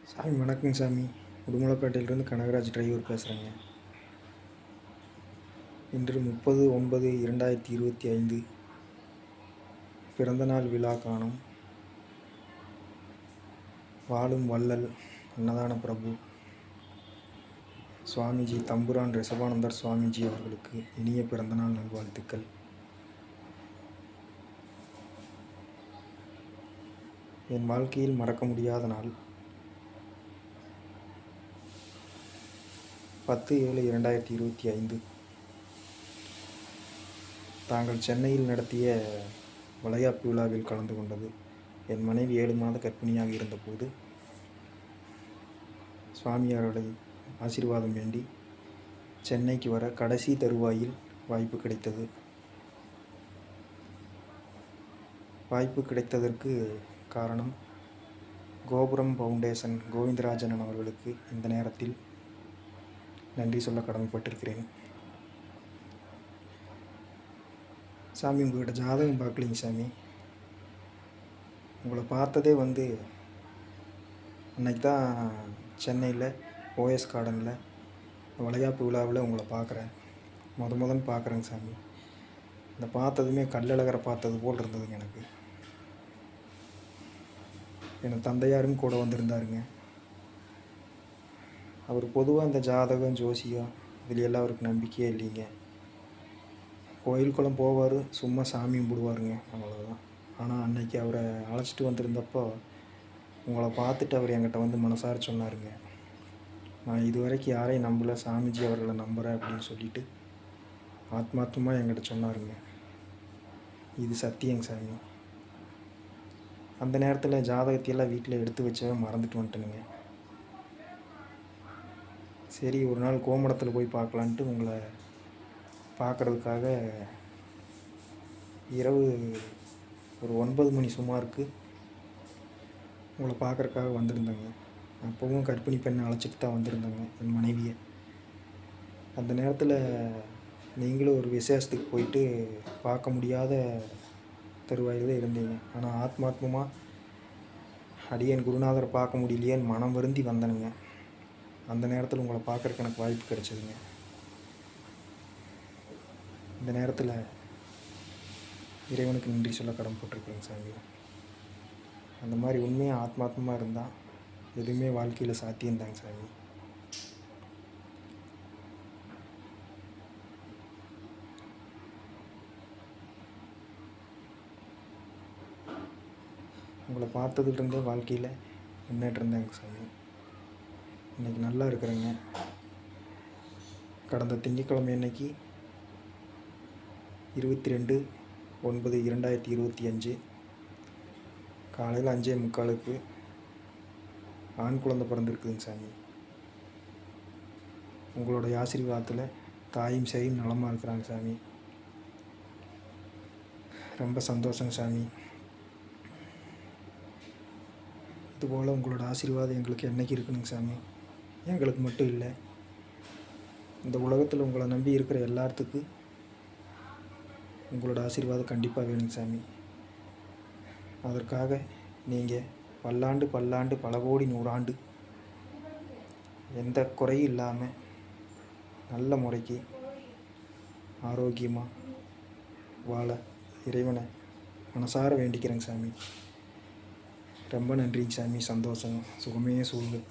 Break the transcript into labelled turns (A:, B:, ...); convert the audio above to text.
A: சாமி வணக்கங்க சாமி. உடுமலைப்பேட்டையிலேருந்து கனகராஜ் டிரைவர் பேசுகிறேங்க. இன்று 30/9/2025 பிறந்தநாள் விழா காணும் வாழும் வள்ளல் அன்னதான பிரபு சுவாமிஜி தம்புரான் ரிஷபானந்தர் சுவாமிஜி அவர்களுக்கு இனிய பிறந்தநாள் நல்வாழ்த்துக்கள். என் வாழ்க்கையில் மறக்க முடியாத நாள் 10/7/2025 தாங்கள் சென்னையில் நடத்திய வளைகாப்பு விழாவில் கலந்து கொண்டது. என் மனைவி 7 மாத கர்ப்பிணியாக இருந்தபோது சுவாமியாரோட ஆசீர்வாதம் வேண்டி சென்னைக்கு வர கடைசி தருவாயில் வாய்ப்பு கிடைத்தது. வாய்ப்பு கிடைத்ததற்கு காரணம் கோபுரம் ஃபவுண்டேஷன் கோவிந்தராஜன் அவர்களுக்கு இந்த நேரத்தில் நன்றி சொல்ல கடமைப்பட்டிருக்கிறேன். சாமி, உங்கள்கிட்ட ஜாதகம் பார்க்கலிங்க சாமி. உங்களை பார்த்ததே அன்னைக்கு தான் சென்னையில் ஓஎஸ் கார்டனில் வளைகாப்பு விழாவில் உங்களை பார்க்குறேன். முதன்னு பார்க்குறேங்க சாமி. இந்த பார்த்ததுமே கள்ளழகரை பார்த்தது போல் இருந்ததுங்க எனக்கு. என் தந்தையாரும் கூட வந்திருந்தாருங்க. அவர் பொதுவாக இந்த ஜாதகம் ஜோசியம் இதுலையெல்லாம் அவருக்கு நம்பிக்கையே இல்லைங்க. கோயில் குளம் போவார், சும்மா சாமி கும்பிடுவாருங்க, அவ்வளோதான். ஆனால் அன்னைக்கு அவரை அழைச்சிட்டு வந்திருந்தப்போ உங்களை பார்த்துட்டு அவர் என்கிட்ட மனசார சொன்னாருங்க, நான் இது வரைக்கும் யாரையும் நம்பலை, சாமிஜி அவர்களை நம்புகிறேன் அப்படின்னு சொல்லிட்டு ஆத்மார்த்தமாக என்கிட்ட சொன்னாருங்க. இது சத்தியங்க சாமி. அந்த நேரத்தில் ஜாதகத்தையெல்லாம் வீட்டில் எடுத்து வச்சவே மறந்துட்டு வந்துட்டேனுங்க. சரி, ஒரு நாள் கோமடத்தில் போய் பார்க்கலான்ட்டு உங்களை பார்க்குறதுக்காக இரவு ஒரு 9 மணி சுமாருக்கு உங்களை பார்க்குறக்காக வந்திருந்தேங்க. அப்போவும் கர்ப்பிணி பெண்ணை அழைச்சிட்டு தான் வந்திருந்தேங்க, என் மனைவியை. அந்த நேரத்தில் நீங்களும் ஒரு விசேஷத்துக்கு போயிட்டு பார்க்க முடியாத தருவாயில் தான் இருந்தீங்க. ஆனால் ஆத்மார்த்தமாக அடியேன் குருநாதரை பார்க்க முடியலையேன்னு மனம் வருந்தி வந்தனுங்க. அந்த நேரத்தில் உங்களை பார்க்குறக்கு எனக்கு வாய்ப்பு கிடைச்சதுங்க. இந்த நேரத்தில் இறைவனுக்கு நன்றி சொல்ல கடமைப்பட்டிருக்கேங்க சாமி. அந்த மாதிரி உண்மையாக ஆத்மார்த்தமாக இருந்தால் எதுவுமே வாழ்க்கையில் சாத்தியம்தாங்க சாமி. உங்களை பார்த்ததுலேருந்தே வாழ்க்கையில் முன்னேற்றம் தாங்க சாமி. இன்றைக்கி நல்லா இருக்கிறேங்க. கடந்த திங்கட்கிழமை அன்னைக்கு 22/9/2025 காலையில் 5:45 ஆண் குழந்தை பிறந்திருக்குதுங்க சாமி. உங்களுடைய ஆசீர்வாதத்தில் தாயும் சேயும் நலமாக இருக்கிறாங்க சாமி. ரொம்ப சந்தோஷங்க சாமி. இதுபோல் உங்களோட ஆசீர்வாதம் எங்களுக்கு என்றைக்கு இருக்கணுங்க சாமி. எங்களுக்கு மட்டும் இல்லை, இந்த உலகத்தில் உங்களை நம்பி இருக்கிற எல்லாத்துக்கும் உங்களோட ஆசீர்வாதம் கண்டிப்பாக வேணுங்க சாமி. அதற்காக நீங்கள் பல்லாண்டு பல்லாண்டு பல கோடி நூறாண்டு எந்த குறையும் இல்லாமல் நல்ல முறைக்கு ஆரோக்கியமாக வாழ இறைவனை மனசார வேண்டிக்கிறேங்க சாமி. ரொம்ப நன்றிங்க சாமி. சந்தோஷம். சுகமே சூழ்ந்து